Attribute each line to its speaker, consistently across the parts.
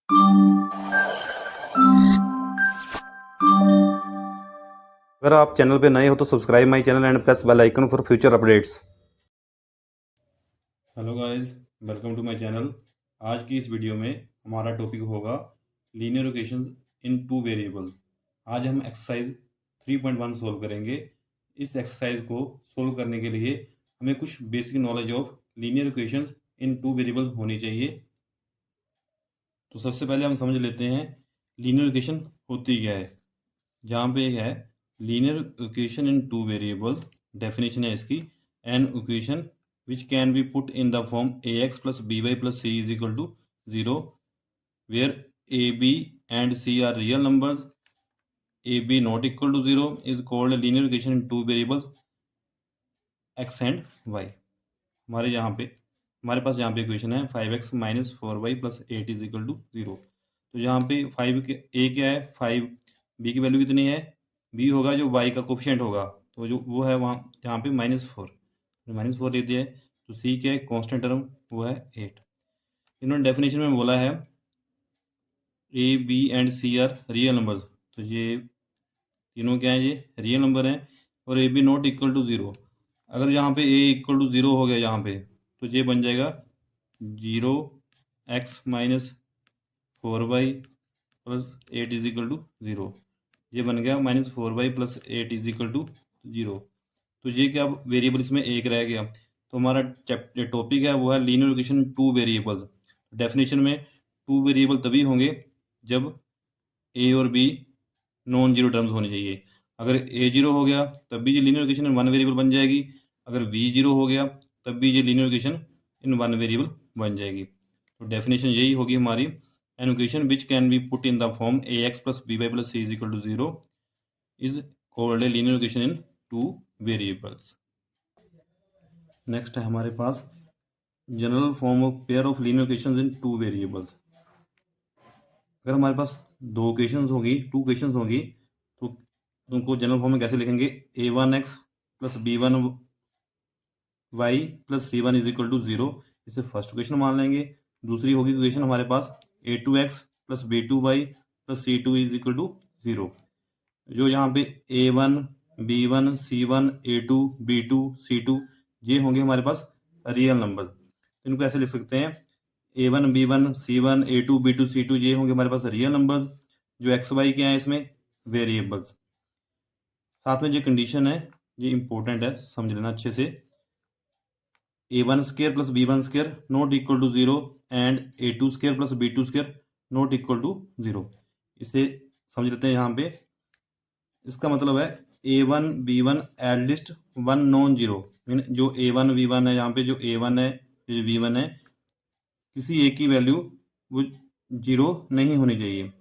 Speaker 1: अगर आप चैनल पे नए हो तो subscribe my channel and press bell icon for future updates.
Speaker 2: Hello guys, welcome to my channel. आज की इस वीडियो में हमारा टॉपिक होगा linear equation in two variable. आज हम एक्सरसाइज 3.1 सोल्व करेंगे। इस एक्सरसाइज को सोल्व करने के लिए हमें कुछ basic knowledge of linear equations in two variable होनी चाहिए। तो सबसे पहले हम समझ लेते हैं लीनियर इक्वेशन होती क्या है। जहाँ पे है linear equation in two variable, definition है इसकी, an equation which can be put in the form ax plus by plus c is equal to 0, where a, b and c are real numbers. a, b not equal to 0 is called a linear equation in two variables x and y. हमारे पास यहाँ पे equation है 5x minus 4y plus 8 is equal to 0। तो यहाँ पे 5 के a क्या है, 5 b की वैल्यू कितनी है, b होगा जो y का कोफिशिएंट होगा, तो जो वो है वहाँ यहाँ पे -4 दे दिया है। तो c क्या है, कांस्टेंट टर्म, वो है 8। इन्होंने डेफिनेशन में बोला है a, b and c are real numbers. तो ये तीनों क्या है, ये रियल नंबर हैं। और a, b not equal to 0, अगर यहाँ पे a इक्वल टू 0 हो गया यहाँ पे, तो ये बन जाएगा 0x minus 4y plus 8 is equal to 0। ये बन गया -4y plus 8 is equal to 0। तो ये क्या, वेरिएबल इसमें एक रह गया। तो हमारा टॉपिक है वो है linear equation two variables. Definition में टू वेरिएबल तभी होंगे जब ए और बी नॉन जीरो टर्म्स होने चाहिए। अगर ए जीरो हो गया तब भी ये linear equation in one variable बन जाएगी, अगर बी जीरो हो गया तब भी ये linear equation in one variable बन जाएगी। तो डेफिनेशन यही होगी हमारी, an equation which can be put in the form A X plus B Y plus C is equal to 0 is called a linear equation in two variables. Next है हमारे पास general form of pair of linear equations in two variables. अगर हमारे पास दो equations होगी, two equations होगी, तो उनको जनरल फॉर्म में कैसे लिखेंगे, a1x plus b1y plus c1 is equal to 0, इसे फर्स्ट इक्वेशन मान लेंगे। दूसरी होगी इक्वेशन हमारे पास a2x plus b2y plus c2 is equal to 0। जो यहाँ पे a1 b1 c1 a2 b2 c2 ये होंगे हमारे पास रियल नंबर। इनको ऐसे लिख सकते हैं a1 b1 c1 a2 b2 c2 ये होंगे हमारे पास रियल नंबर्स, जो एक्स वाई के हैं इसमें वेरिएबल्स। साथ में जो कंडीशन है ये इंपॉर्टेंट है, समझ लेना अच्छे से, a1 square plus b1 square not equal to 0 and a2 square plus b2 square not equal to 0। इसे समझ लेते हैं यहाँ पे। इसका मतलब है a1 b1 at least one non zero, जो a1 v1 है, यहाँ पे जो a1 है जो v1 है, किसी एक की वैल्यू वो जीरो नहीं होनी चाहिए।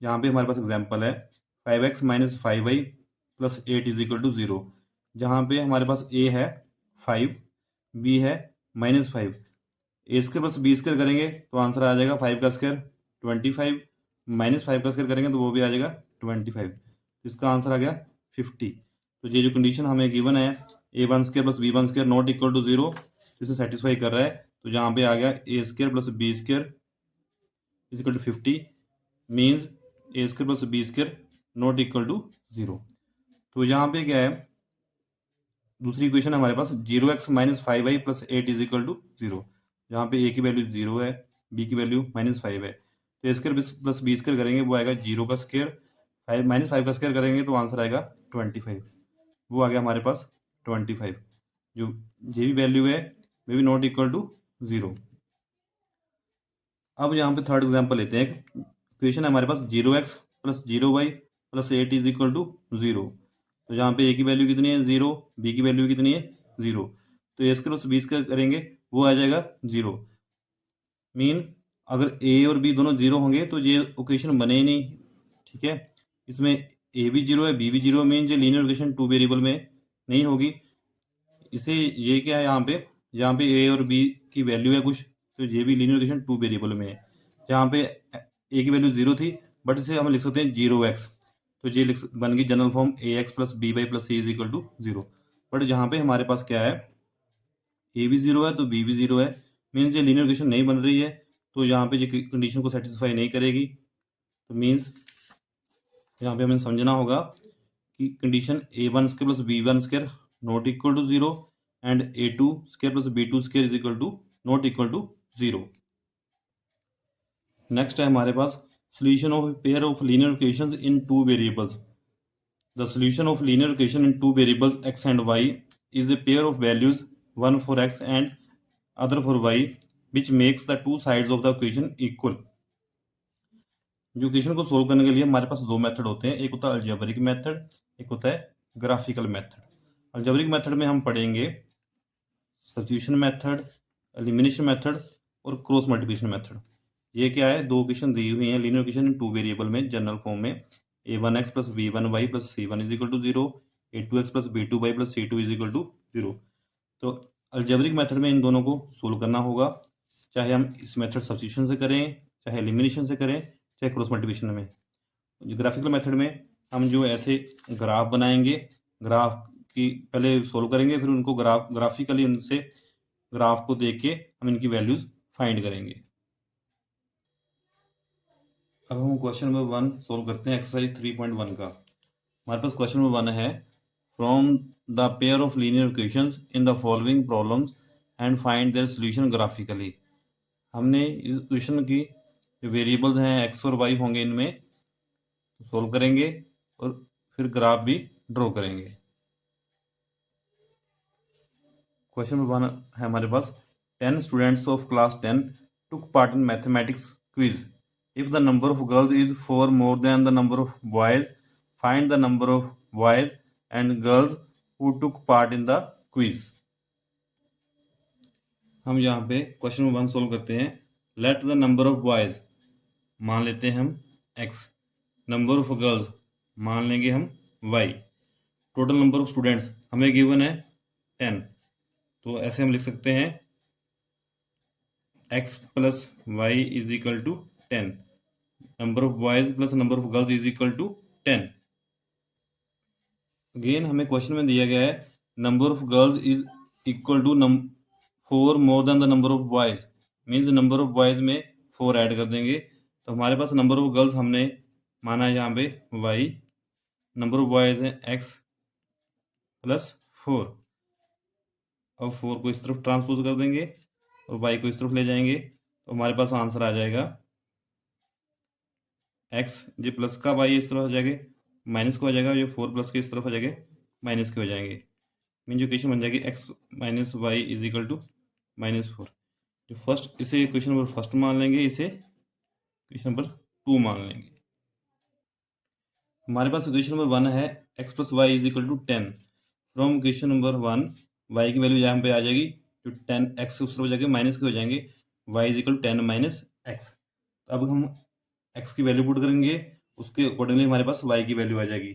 Speaker 2: यहाँ पे हमारे पास एग्जांपल है 5x minus 5y plus 8 is equal to 0, जहाँ पे हमारे पास a है 5, b है -5, ए स्क्र प्लस बी स्क्र करेंगे तो आंसर आ जाएगा 5 का स्क्र 25, -5 का स्क्र करेंगे तो वो भी आ जाएगा 25, इसका आंसर आ गया 50। तो ये जो कंडीशन हमें गिवन है a1 square plus b1 square not equal to 0, इसे सेटिस्फाई कर रहा है। तो जहाँ पे आ गया A square plus B square is equal to 50 means A square plus B square not equal to 0। तो यहाँ पे क्या है, दूसरी इक्वेशन है हमारे पास 0x minus 5y plus 8 is equal to 0, जहाँ पे ए की वैल्यू 0 है, बी की वैल्यू -5 है। तो ए स्क्र प्लस बी स्क्र करेंगे वो आएगा 0 का स्क्र, -5 का स्क्र करेंगे तो आंसर आएगा 25, वो आ गया हमारे पास 25। जो ये भी वैल्यू है वे भी नॉट इक्वल टू 0। अब यहाँ पे थर्ड एग्जाम्पल लेते हैं। इक्वेशन है हमारे पास 0x plus 0y plus 8 is equal to 0। तो यहाँ पे ए की वैल्यू कितनी है 0, बी की वैल्यू कितनी है 0, तो ए स्क्र प्लस बी स्क्र करेंगे वो आ जाएगा 0। मीन अगर ए और बी दोनों 0 होंगे तो ये इक्वेशन बने ही नहीं, ठीक है। इसमें ए भी 0 है बी भी 0, मीन ये लीनियर इक्वेशन टू वेरिएबल में नहीं होगी। इसे ये क्या है, यहाँ पे ए और बी की वैल्यू है कुछ, तो ये भी लीनियर इक्वेशन टू वेरिएबल में है। जहाँ पे ए की वैल्यू 0 थी, बट इसे हम लिख सकते हैं 0x, तो ये बन गई general form A X plus B Y plus C is equal to 0। But जहाँ पे हमारे पास क्या है, ए भी 0 है तो बी भी 0 है, मीन्स ये लीनियर इक्वेशन नहीं बन रही है। तो यहाँ पे ये कंडीशन को सेटिस्फाई नहीं करेगी। तो मीन्स यहाँ पे हमें समझना होगा कि condition a1 square plus b1 square not equal to 0 and a2 square plus b2 square is equal to not equal to 0। Next है हमारे पास solution of a pair of linear equations in two variables. The solution of linear equation in two variables x and y is a pair of values, one for x and other for y, which makes the two sides of the equation equal. जो equation को solve करने के लिए हमारे पास दो method होते हैं, एक होता है अलजेब्रिक मेथड, एक होता है ग्राफिकल मेथड। अलजेब्रिक मेथड में हम पढ़ेंगे सब्स्टिट्यूशन मेथड, एलिमिनेशन मेथड और क्रॉस मल्टीप्लिकेशन मेथड। ये क्या है, दो इक्वेशन दी हुई हैं linear equation in two variable में जनरल फॉर्म में, a1x plus b1y plus c1 is equal to 0, a2x plus b2y plus c2 is equal to 0। तो अलजेब्रिक मेथड में इन दोनों को सोल्व करना होगा, चाहे हम इस मेथड सब्स्टिट्यूशन से करें, चाहे एलिमिनेशन से करें, चाहे क्रॉस मल्टीप्लिकेशन में। ग्राफिकल मेथड में हम जो ऐसे ग्राफ बनाएंगे, ग्राफ की पहले सोल्व करेंगे, फिर उनको ग्राफिकली उनसे ग्राफ को देख के हम इनकी वैल्यूज फाइंड करेंगे। अब हम क्वेश्चन नंबर 1 सोल्व करते हैं एक्सरसाइज 3.1 का। हमारे पास क्वेश्चन नंबर 1 है, from the pair of linear equations in the following problems and find their solution graphically. हमने इस क्वेश्चन की जो वेरिएबल्स हैं एक्स और वाई होंगे, इनमें सोल्व करेंगे और फिर ग्राफ भी ड्रॉ करेंगे। क्वेश्चन नंबर 1 है हमारे पास, 10 students of class 10 took part in mathematics quiz. If the number of girls is 4 more than the number of boys, find the number of boys and girls who took part in the quiz. हम यहाँ पे question number 1 solve करते हैं। Let the number of boys मान लेते हैं हम x, number of girls मान लेंगे हम y, total number of students हमें गिवन है 10, तो ऐसे हम लिख सकते हैं x plus Y is equal to 10, number of boys plus number of girls is equal to 10। Again हमें क्वेश्चन में दिया गया है number of girls is equal to 4 more than the number of boys, means number of boys में 4 add कर देंगे, तो हमारे पास नंबर ऑफ गर्ल्स हमने माना है यहाँ पे y, नंबर ऑफ बॉयज है x प्लस 4। अब 4 को इस तरफ ट्रांसपोज कर देंगे और y को इस तरफ ले जाएंगे, तो हमारे पास आंसर आ जाएगा x, जो प्लस का y इस तरफ हो जाएगा, माइनस का हो जाएगा, जो 4 प्लस के इस तरफ हो जाएगा, माइनस के हो जाएंगे। मीन जो इक्वेशन बन जाएगी x minus Y is equal to -4। जो फर्स्ट, इसे इक्वेशन नंबर फर्स्ट मान लेंगे, इसे इक्वेशन नंबर 2 मान लेंगे। हमारे पास इक्वेशन नंबर 1 है x plus Y is equal to 10। From equation number 1 y की वैल्यू यहाँ पे आ जाएगी, जो 10 x उस तरफ हो जाएगी, माइनस के हो जाएंगे, y is equal to 10 minus x। अब हम x की वैल्यू पुट करेंगे, उसके अकॉर्डिंगली हमारे पास y की वैल्यू आ जाएगी।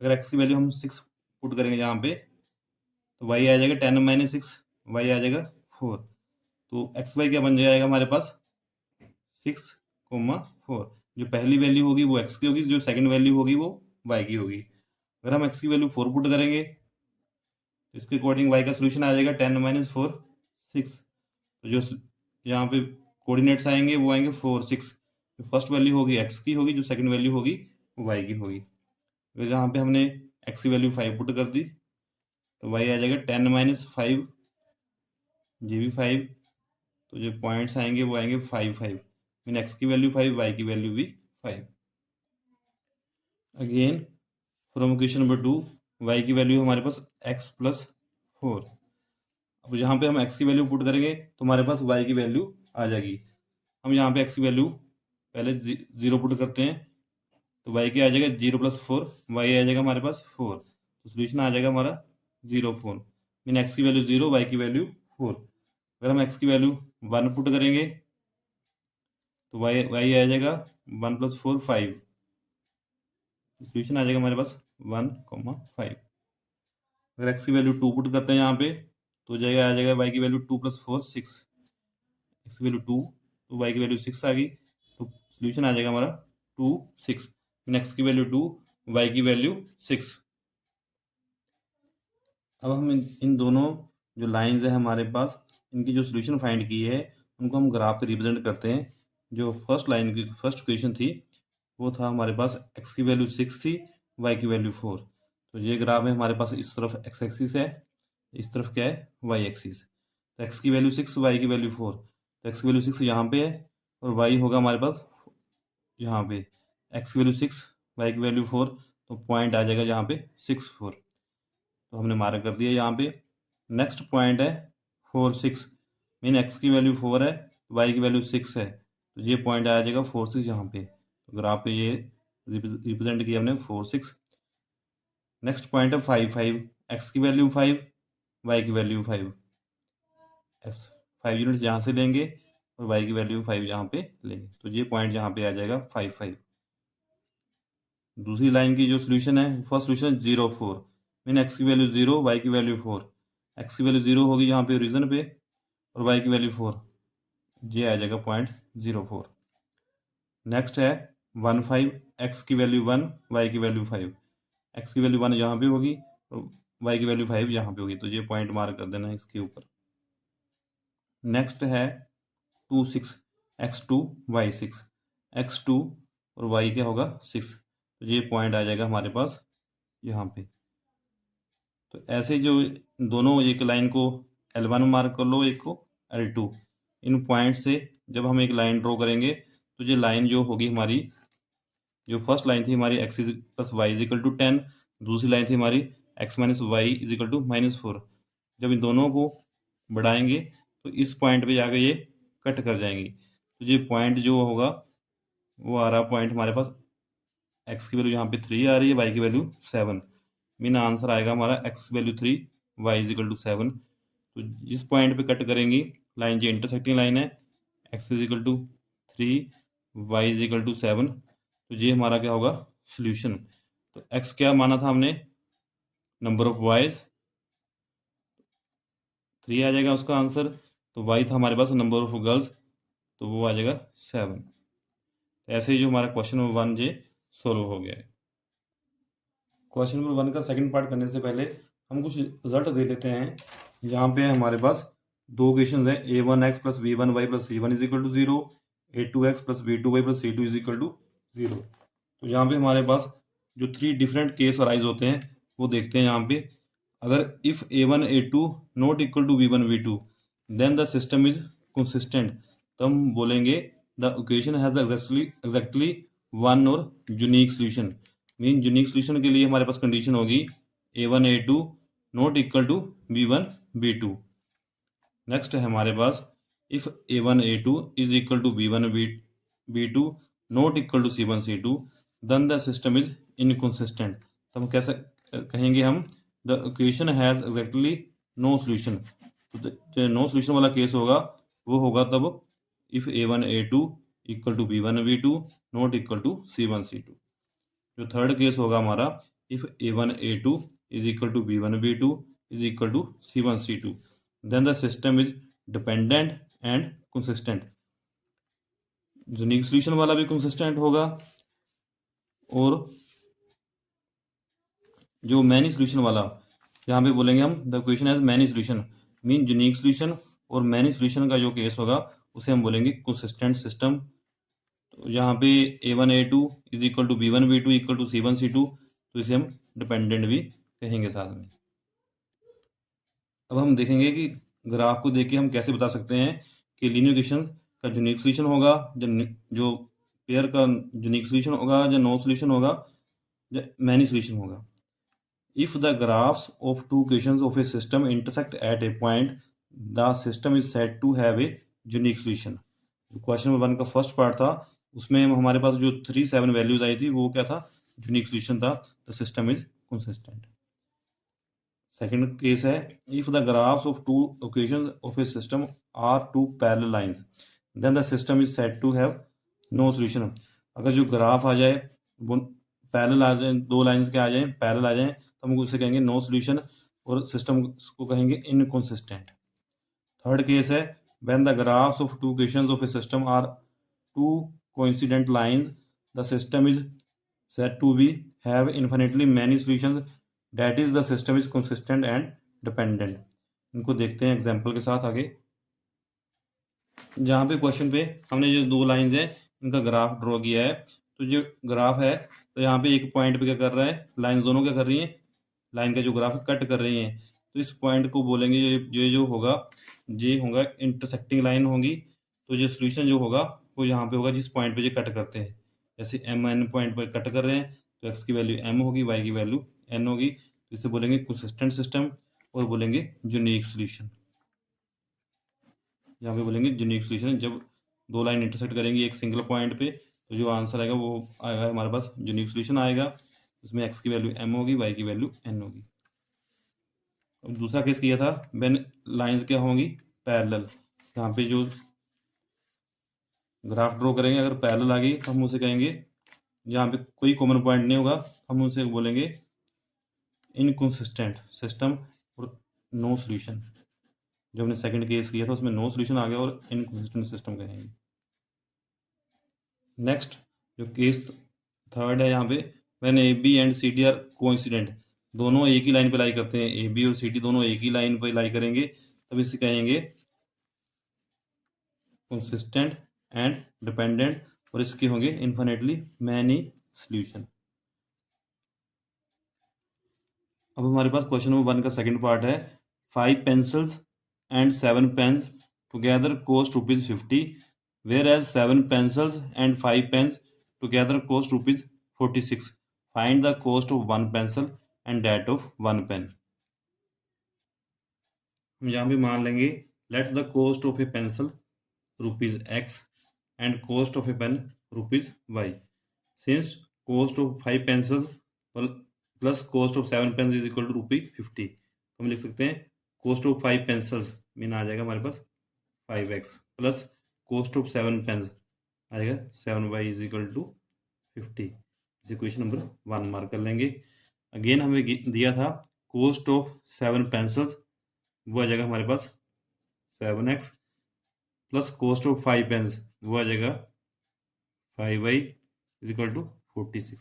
Speaker 2: अगर x की वैल्यू हम 6 पुट करेंगे यहाँ पे, तो y आ जाएगा 10 माइनस 6, y आ जाएगा 4, तो एक्स वाई क्या बन जाएगा हमारे पास 6,4। जो पहली वैल्यू होगी वो x की होगी, जो सेकंड वैल्यू होगी वो y की होगी। अगर हम x की वैल्यू 4 पुट करेंगे, तो इसके अकॉर्डिंग y का सोल्यूशन आ जाएगा 10 माइनस 4 6। तो जो यहाँ पे कोऑर्डिनेट्स आएंगे वो आएंगे 4 6, जो फर्स्ट वैल्यू होगी x की होगी, जो सेकंड वैल्यू होगी वो y की होगी। तो जहाँ पे हमने x की वैल्यू 5 पुट कर दी, तो y आ जाएगा 10 माइनस 5, ये भी 5, तो जो पॉइंट्स आएंगे वो आएंगे 5 5, मीन x की वैल्यू 5, y की वैल्यू भी 5। Again from equation number 2 y की वैल्यू हमारे पास x प्लस 4। अब यहाँ पे हम x की वैल्यू पुट करेंगे तो हमारे पास y की वैल्यू आ जाएगी। हम यहाँ पे x की वैल्यू पहले 0 पुट करते हैं, तो y की आ जाएगा 0 प्लस 4, y आ जाएगा हमारे पास 4, तो सोल्यूशन आ जाएगा हमारा 0 4, मीन x की वैल्यू 0, y की वैल्यू 4। अगर हम x की वैल्यू 1 पुट करेंगे, तो y आ जाएगा 1 प्लस 4 5, सोल्यूशन आ जाएगा हमारे पास 1,5। अगर x की वैल्यू 2 पुट करते हैं यहाँ पे, तो आ जाएगा y की वैल्यू 2 प्लस 4 6, x की वैल्यू 2, तो y की वैल्यू 6 आ गई, तो सोल्यूशन आ जाएगा हमारा 2 6, x की वैल्यू 2, y की वैल्यू 6। अब हम इन दोनों जो लाइंस है हमारे पास, इनकी जो सोल्यूशन फाइंड की है, उनको हम ग्राफ पे रिप्रेजेंट करते हैं। जो फर्स्ट लाइन की फर्स्ट इक्वेशन थी वो था हमारे पास x की वैल्यू 6 थी, y की वैल्यू 4। तो ये ग्राफ है हमारे पास, इस तरफ x एक्सिस है, इस तरफ क्या है y एक्सिस। तो x की वैल्यू 6, y की वैल्यू 4। तो x की वैल्यू 6 यहाँ पे है और y होगा हमारे पास यहाँ पे। x की वैल्यू 6, y की वैल्यू 4, तो पॉइंट आ जाएगा यहाँ पे 6 4। तो हमने मार्क कर दिया यहाँ पे। नेक्स्ट पॉइंट है 4 6, मीन x की वैल्यू 4 है, y की वैल्यू 6 है, तो ये पॉइंट आ जाएगा 4 6 यहाँ पे। तो ग्राफ पे ये रिप्रेजेंट किया हमने 4 6। नेक्स्ट पॉइंट है 5 5, x की वैल्यू 5, y की वैल्यू 5। x 5 यूनिट्स यहाँ से लेंगे और y की वैल्यू 5 यहाँ पे लेंगे, तो ये पॉइंट यहाँ पे आ जाएगा 5 5। दूसरी लाइन की जो सोल्यूशन है, फर्स्ट सोल्यूशन 0 4, मीन x की वैल्यू 0, y की वैल्यू 4। x की वैल्यू 0 होगी यहाँ पे ओरिजिन पे और y की वैल्यू 4, ये आ जाएगा पॉइंट 0 4। नेक्स्ट है 1 5, x की वैल्यू 1, y की वैल्यू 5। x की वैल्यू 1 यहाँ पे होगी और y की वैल्यू 5 यहाँ पे होगी, तो ये पॉइंट मार्क कर देना इसके ऊपर। नेक्स्ट है 2 6, x2 y 6, x2 और y क्या होगा 6, तो ये पॉइंट आ जाएगा हमारे पास यहाँ पे। तो ऐसे जो दोनों, एक लाइन को L1 मार्क कर लो, एक को L2। इन पॉइंट से जब हम एक लाइन ड्रॉ करेंगे तो ये लाइन जो होगी हमारी, जो फर्स्ट लाइन थी हमारी x plus Y is equal to 10, दूसरी लाइन थी हमारी x minus Y is equal to -4। जब इन दोनों को बढ़ाएंगे तो इस पॉइंट पे जाकर ये कट कर जाएंगी। तो ये पॉइंट जो होगा वो आ रहा पॉइंट हमारे पास, x की वैल्यू यहाँ पे 3 आ रही है, y की वैल्यू 7, मीन आंसर आएगा हमारा x value 3, y is equal to 7। तो जिस पॉइंट पे कट करेंगी लाइन, जो इंटरसेक्टिंग लाइन है, x is equal to 3, y is equal to 7, तो ये हमारा क्या होगा सोल्यूशन। तो x क्या माना था हमने, नंबर ऑफ बॉयज 3 आ जाएगा उसका आंसर। तो y था हमारे पास नंबर ऑफ गर्ल्स, तो वो आ जाएगा 7। ऐसे ही जो हमारा क्वेश्चन नंबर 1 ये सोल्व हो गया है। क्वेश्चन नंबर 1 का सेकंड पार्ट करने से पहले हम कुछ रिजल्ट दे लेते हैं। यहाँ पे हमारे पास दो इक्वेशन है, a1x plus b1y plus c1 is equal to 0, a2x plus b2y plus c2 is equal to 0। तो यहाँ पे हमारे पास जो 3 डिफरेंट केस अराइज होते हैं वो देखते हैं। यहाँ पे अगर if a1 a2 not equal to b1 b2 then the system is consistent, तो हम बोलेंगे the equation has exactly one और unique solution. Mean unique solution के लिए हमारे पास कंडीशन होगी a1 a2 not equal to b1 b2। Next है हमारे पास if a1 a2 is equal to b1 b2 not equal to c1 c2 then the system is inconsistent. तो हम कैसे कहेंगे, हम the equation has exactly no solution. तो जो नो सोल्यूशन वाला केस होगा वो होगा तब if a1 a2 equal to b1 b2 not equal to c1 c2। जो थर्ड केस होगा हमारा, if a1 a2 is equal to b1 b2 is equal to c1 c2 then the system is dependent and consistent. Unique solution वाला भी consistent होगा और जो many solution वाला, यहाँ पे बोलेंगे हम the equation has many solution. Mean unique solution और मैनी सोल्यूशन का जो केस होगा उसे हम बोलेंगे कंसिस्टेंट सिस्टम। तो यहाँ पे a1 a2 is equal to b1 b2 equal to c1 c2, तो इसे हम डिपेंडेंट भी कहेंगे साथ में। अब हम देखेंगे कि ग्राफ को देख के हम कैसे बता सकते हैं कि लीनियर इक्वेशन का यूनिक सोल्यूशन होगा, जो पेयर का यूनिक सोल्यूशन होगा, या नो सोल्यूशन होगा, या मैनी सोल्यूशन होगा। If the graphs of two equations of a system intersect at a point the system is said to have a unique solution. Question number 1 का first part था, उसमें हमारे पास जो 3 7 वैल्यूज आई थी वो क्या था, यूनिक सोल्यूशन था, the system is consistent. Second case है, if the graphs of two equations of a system are two parallel lines then the system is said to have no solution. अगर जो graph आ जाए वो parallel आ जाए, दो lines के आ जाए, parallel आ जाए, तो हम उसे कहेंगे नो सोल्यूशन और सिस्टम को कहेंगे इनकंसिस्टेंट। थर्ड केस है, when the graphs of two equations of a system are two coincident lines the system is said to be have infinitely many solutions that is the system is consistent and dependent. इनको देखते हैं example के साथ आगे। जहाँ पे question पे हमने जो दो लाइंस है इनका ग्राफ ड्रॉ किया है, तो जो ग्राफ है तो यहाँ पे एक पॉइंट पे क्या कर रहा है, लाइन दोनों क्या कर रही हैं, लाइन का जो ग्राफ है कट कर रही हैं। तो इस पॉइंट को बोलेंगे जो होगा, ये होगा इंटरसेक्टिंग लाइन होगी। तो जो सोल्यूशन जो होगा वो यहाँ पे होगा जिस पॉइंट पे ये कट करते हैं। जैसे एम एन पॉइंट पर कट कर रहे हैं तो एक्स की वैल्यू एम होगी, वाई की वैल्यू एन होगी। तो इसे बोलेंगे कंसिस्टेंट सिस्टम और बोलेंगे यूनिक सोल्यूशन। यहाँ पे बोलेंगे यूनिक सोल्यूशन। जब दो लाइन इंटरसेक्ट करेंगी एक सिंगल पॉइंट पे तो जो आंसर आएगा वो आएगा हमारे पास यूनिक सोल्यूशन आएगा। इसमें एक्स की वैल्यू एम होगी, वाई की वैल्यू एन होगी। अब दूसरा केस किया था व्हेन लाइंस क्या होंगी, पैरेलल। यहाँ पे जो ग्राफ ड्रॉ करेंगे अगर पैरेलल आ गई तो हम उसे कहेंगे, जहाँ पे कोई कॉमन पॉइंट नहीं होगा हम उसे बोलेंगे इनकंसिस्टेंट सिस्टम और नो सोल्यूशन। जो हमने सेकंड केस किया था उसमें नो सोल्यूशन आ गया और इनकंसिस्टेंट सिस्टम कहेंगे। नेक्स्ट जो केस थर्ड है यहाँ पे, when A B and C D are coincident, दोनों एक ही लाइन पे लाई करते हैं, ए बी और सी डी दोनों एक ही लाइन पे लाई करेंगे, तब इसे कहेंगे कंसिस्टेंट एंड डिपेंडेंट, और इसके होंगे इन्फिनिटली मैनी सॉल्यूशन। अब हमारे पास क्वेश्चन नंबर 1 का सेकंड पार्ट है, 5 pencils and 7 pens together cost ₹50, whereas 7 pencils and 5 pens together cost ₹46। Find the cost of 1 pencil and that of 1 pen. हम यहाँ भी मान लेंगे let the cost of a pencil ₹X and cost of a pen ₹Y. Since cost of 5 pencils plus cost of 7 pens is equal to ₹50, तो हम लिख सकते हैं cost of 5 pencils मीन आ जाएगा हमारे पास 5x plus cost of 7 pens आ जाएगा 7y is equal to 50। इसे question number 1 mark कर लेंगे। अगेन हमें दिया था cost of 7 pencils, वो आ जाएगा हमारे पास 7x plus cost of 5 pens वो आ जाएगा 5y इज इक्वल टू 46।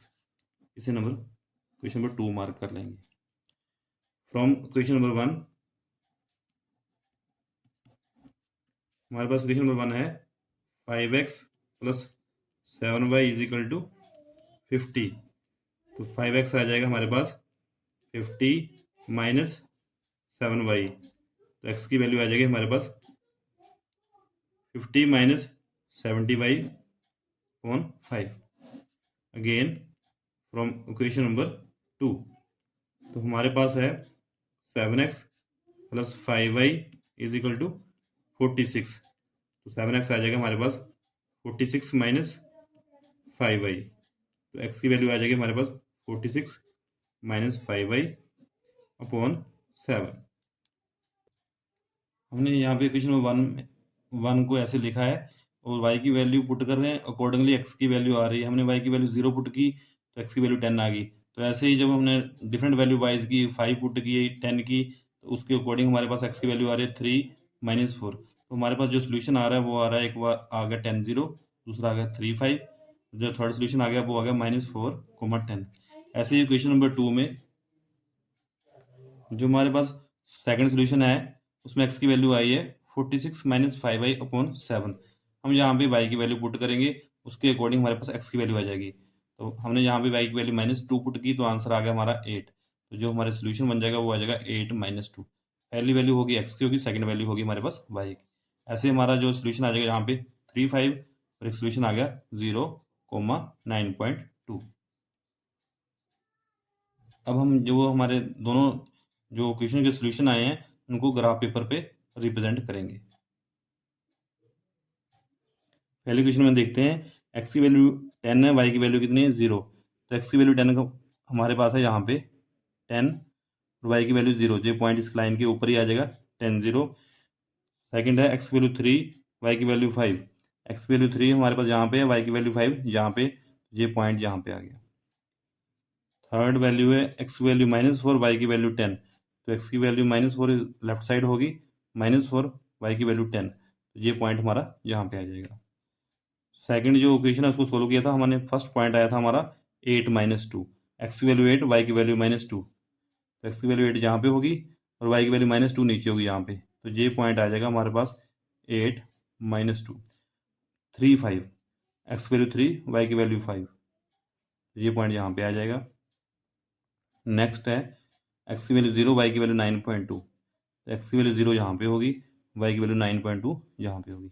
Speaker 2: इसे क्वेश्चन नंबर 2 मार्क कर लेंगे। फ्रॉम क्वेश्चन नंबर 1 हमारे पास क्वेश्चन नंबर 1 है 5x plus 7y is equal to 50। तो 5x आ जाएगा हमारे पास 50 माइनस 7y, तो x की वैल्यू आ जाएगी हमारे पास 50 minus 75/5। Again from equation number 2, तो हमारे पास है 7x plus 5y is equal to 46। तो 7x आ जाएगा हमारे पास 46 माइनस 5y, तो x की वैल्यू आ जाएगी हमारे पास 46 माइनस 5y/7। हमने यहाँ पे क्वेश्चन नंबर 1 को ऐसे लिखा है और y की वैल्यू पुट कर रहे हैं, अकॉर्डिंगली x की वैल्यू आ रही है। हमने y की वैल्यू 0 पुट की तो x की वैल्यू 10 आ गई। तो ऐसे ही जब हमने डिफरेंट वैल्यू वाइज की 5 पुट की 10 की, तो उसके अकॉर्डिंग हमारे पास x की वैल्यू आ रही है 3 - 4। तो हमारे पास जो सोल्यूशन आ रहा है वो आ रहा है, एक बार आ गया 10 0, दूसरा आ गया 3 5, जो थर्ड सोल्यूशन आ गया वो आ गया -4, 10। ऐसे ही क्वेश्चन नंबर 2 में जो हमारे पास सेकंड सोल्यूशन है उसमें x की वैल्यू आई है 46 माइनस 5y/7। हम यहाँ पे y की वैल्यू पुट करेंगे, उसके अकॉर्डिंग हमारे पास x की वैल्यू आ जाएगी। तो हमने यहाँ पे y की वैल्यू -2 पुट की तो आंसर आ गया हमारा 8। तो जो हमारा सोल्यूशन बन जाएगा वो आ जाएगा 8 - 2। पहली वैल्यू होगी x की, होगी सेकंड वैल्यू होगी हमारे पास y की। ऐसे हमारा जो सोल्यूशन आ जाएगा यहाँ पे 3 5 और एक सोल्यूशन आ गया 0,9.2। अब हम जो हमारे दोनों जो क्वेश्चन के सोल्यूशन आए हैं उनको ग्राफ पेपर पे रिप्रेजेंट करेंगे। पहले क्वेश्चन में देखते हैं, x की वैल्यू 10 है, y की वैल्यू कितनी है 0। तो x की वैल्यू 10 का हमारे पास है यहाँ पे 10 और y की वैल्यू 0, जो पॉइंट इस लाइन के ऊपर ही आ जाएगा 10 0। सेकंड है x की वैल्यू 3, y की वैल्यू 5। x की वैल्यू 3 हमारे पास यहाँ पे है, y की वैल्यू 5 यहाँ पे, ये पॉइंट यहाँ पे आ गया। थर्ड वैल्यू है x की वैल्यू -4, y की वैल्यू 10। तो x की वैल्यू -4 लेफ्ट साइड होगी, -4 y की वैल्यू 10, तो ये पॉइंट हमारा यहाँ पे आ जाएगा। सेकंड जो इक्वेशन है उसको सोल्व किया था हमने, फर्स्ट पॉइंट आया था हमारा 8 - 2। x की वैल्यू 8, y की वैल्यू -2, तो x की वैल्यू 8 यहाँ पे होगी और y की वैल्यू -2 नीचे होगी यहाँ पे, तो ये पॉइंट आ जाएगा हमारे पास 8 -2, 3 5, एक्स की वैल्यू 3, वाई की वैल्यू 5, ये पॉइंट यहाँ पे आ जाएगा। नेक्स्ट है एक्स की वैल्यू 0, वाई की वैल्यू 9.2, तो एक्स की वैल्यू 0 यहाँ पे होगी, वाई की वैल्यू 9.2 यहाँ पे होगी।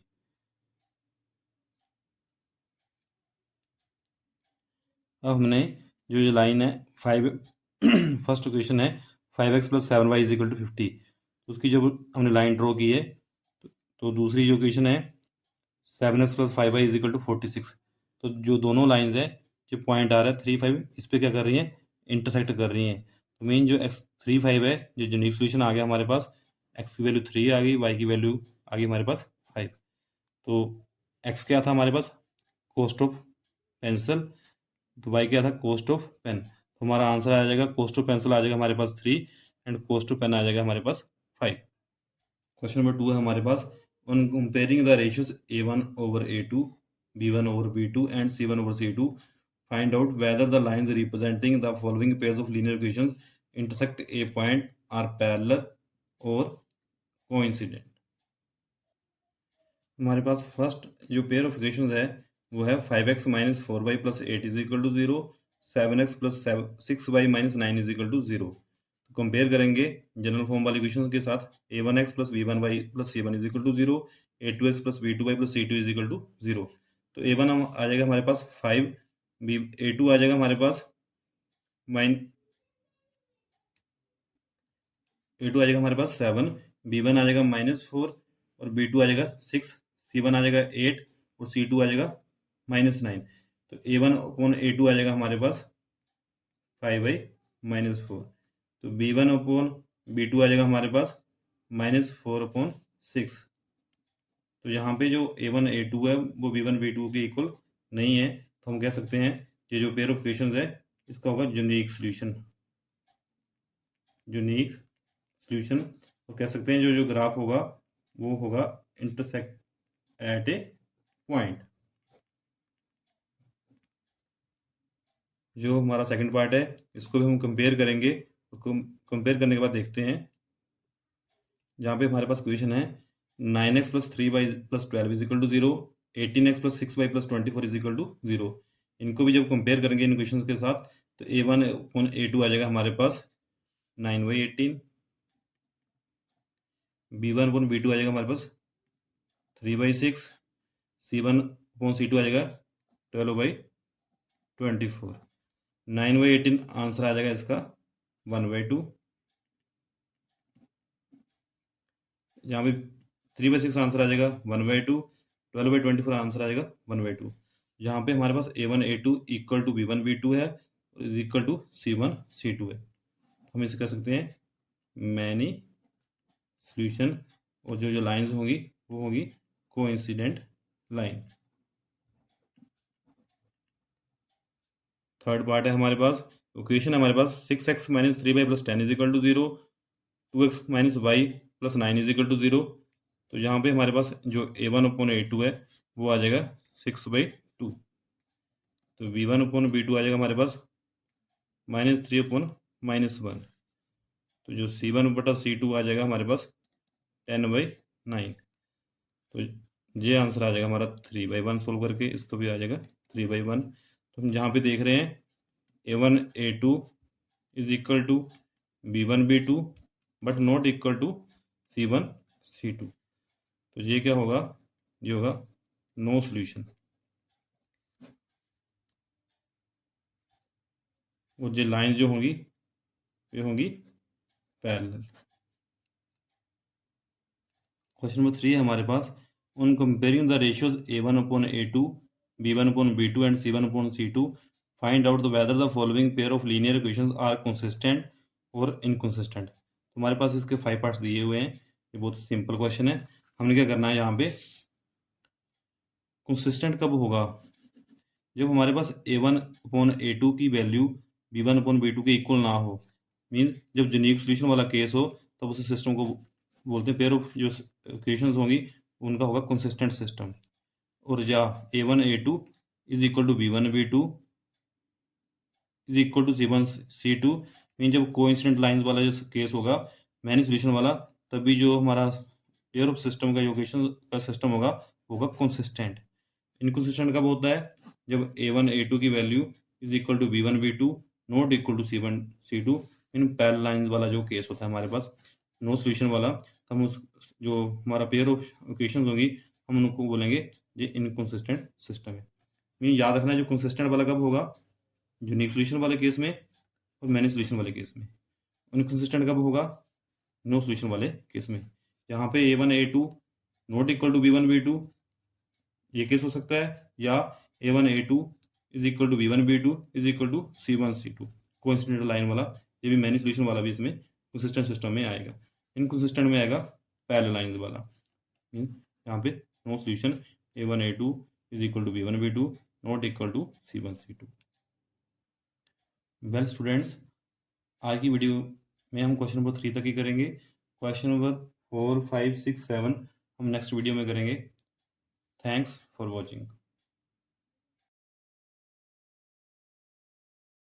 Speaker 2: अब हमने जो लाइन है 5 फर्स्ट इक्वेशन है 5x + 7y = 50, तो उसकी जब हमने लाइन ड्रॉ की है तो दूसरी जो इक्वेशन है 7x + 5y = 46, तो जो दोनों लाइंस है जो पॉइंट आ रहा है 3 5 इस पर क्या कर रही हैं, इंटरसेक्ट कर रही हैं। तो मेन जो x 3 5 है जो यूनिक सोल्यूशन आ गया हमारे पास, x की वैल्यू 3 आ गई, y की वैल्यू आ गई हमारे पास 5। तो x क्या था हमारे पास, कॉस्ट ऑफ पेंसिल, तो y क्या था, कॉस्ट ऑफ पेन। तो हमारा आंसर आ जाएगा कॉस्ट ऑफ पेंसिल आ जाएगा हमारे पास 3 एंड कॉस्ट ऑफ पेन आ जाएगा हमारे पास 5। क्वेश्चन नंबर 2 है हमारे पास, on comparing the ratios A1/A2, B1/B2 and C1/C2 find out whether the lines representing the following pairs of linear equations intersect a point are parallel और coincident. हमारे पास फर्स्ट जो पेयर ऑफ इक्वेशंस है वो है 5x - 4y + 8 = 0, 7x + 6y - 9 = 0। तो compare करेंगे general form वाली इक्वेशन के साथ, a1x + b1y + c1 = 0, a2x + b2y + c2 = 0। तो a1 आ जाएगा हमारे पास 5, a2 आ जाएगा हमारे पास a2 आ जाएगा हमारे पास 7, b1 आ जाएगा -4 और b2 आ जाएगा 6, c1 आ जाएगा 8 और c2 आ जाएगा -9। तो a1/a2 आ जाएगा हमारे पास 5/-4, तो b1/b2 आ जाएगा हमारे पास -4/6। तो यहाँ पे जो a1 a2 है वो b1 b2 के इक्वल नहीं है, तो हम कह सकते हैं कि जो पेयर ऑफ इक्वेशंस है इसका होगा यूनिक सॉल्यूशन। तो कह सकते हैं जो जो ग्राफ होगा वो होगा इंटरसेक्ट एट ए पॉइंट। जो हमारा सेकंड पार्ट है इसको भी हम कंपेयर करेंगे, कंपेयर करने के बाद देखते हैं जहाँ पे हमारे पास क्वेश्चन है 9x + 3y + 12 = 0, 18x + 6y + 24 = 0। इनको भी जब कंपेयर करेंगे इन क्वेश्चन के साथ तो a1/a2 आ जाएगा हमारे पास 9/18, b1/b2 आ जाएगा हमारे पास 3/6, c1/c2 आ जाएगा 12/24, 9/18 आंसर आ जाएगा इसका 1/2। यहाँ पे 3/6 आंसर आ जाएगा 1/2, 12/24 आंसर आ जाएगा 1/2। यहाँ पे हमारे पास a1/a2 = b1 b2 है = c1 c2 है। हम इसे कह सकते हैं मैनी सॉल्यूशन, और जो जो लाइंस होंगी वो होगी कोइंसिडेंट लाइन। थर्ड पार्ट है हमारे पास, इक्वेशन है हमारे पास 6x - 3y + 10 = 0, 2x - y + 9 = 0। तो यहाँ पे हमारे पास जो a1/a2 है वो आ जाएगा 6/2, तो b1/b2 आ जाएगा हमारे पास -3/-1, तो जो c1/c2 आ जाएगा हमारे पास 10/9। तो ये आंसर आ जाएगा हमारा 3/1 सोल्व करके, इसको भी आ जाएगा 3/1। तो हम जहाँ पे देख रहे हैं a1/a2 = b1/b2 but not equal to c1/c2, तो ये क्या होगा, ये होगा नो सॉल्यूशन। और ये लाइन जो होंगी ये होंगी पैरेलल। क्वेश्चन नंबर 3 है हमारे पास, on comparing the ratios a1/a2, b1/b2 and c1/c2 find out the whether the following pair of linear equations are consistent और इनकंसिस्टेंट। तो हमारे पास इसके 5 पार्ट्स दिए हुए हैं, ये बहुत सिंपल क्वेश्चन है। हमने क्या करना है, यहाँ पे कंसिस्टेंट कब होगा, जब हमारे पास a1/a2 की वैल्यू b1/b2 के इक्वल ना हो, मीन जब यूनिक सॉल्यूशन वाला केस हो तब उस सिस्टम को बोलते हैं पेयर ऑफ जो इक्वेशंस होंगी उनका होगा कंसिस्टेंट सिस्टम। और या a1/a2 = b1/b2 = c1/c2, मीन जब कोइंसिडेंट लाइंस वाला जो केस होगा मैनी सॉल्यूशन वाला, तभी जो हमारा पेयर ऑफ सिस्टम का जो इक्वेशन का सिस्टम होगा होगा कंसिस्टेंट। इनकंसिस्टेंट कब होता है? जब A1 A2 की value is equal to B1 B2 not equal to C1 C2। इन पैरेलल लाइंस वाला जो केस होता है हमारे पास नो सॉल्यूशन वाला, तो हम उस जो हमारा पेयर ऑफ इक्वेशंस होंगी हम उनको बोलेंगे ये इनकंसिस्टेंट सिस्टम है। मीन याद रखना जो कंसिस्टेंट वाला कब होगा? यूनिक सॉल्यूशन वाले केस में और मैनी सॉल्यूशन वाले केस में। इनकंसिस्टेंट कब होगा? नो सॉल्यूशन वाले केस में, जहाँ पे A1 A2 not equal to B1 B2 ये केस हो सकता है, या A1 A2 is equal to B1 B2 is equal to C1 C2 coincident line वाला। ये भी मैनी सॉल्यूशन वाला भी इसमें कंसिस्टेंट सिस्टम में आएगा। इनकंसिस्टेंट में आएगा पैरेलल लाइंस वाला। यहाँ पे no solution A1 A2 is equal to B1 B2 not equal to C1 C2। Well students, आज की वीडियो में हम क्वेश्चन नंबर 3 तक ही करेंगे। क्वेश्चन नंबर 4 5 6 7 हम नेक्स्ट वीडियो में करेंगे। Thanks for watching.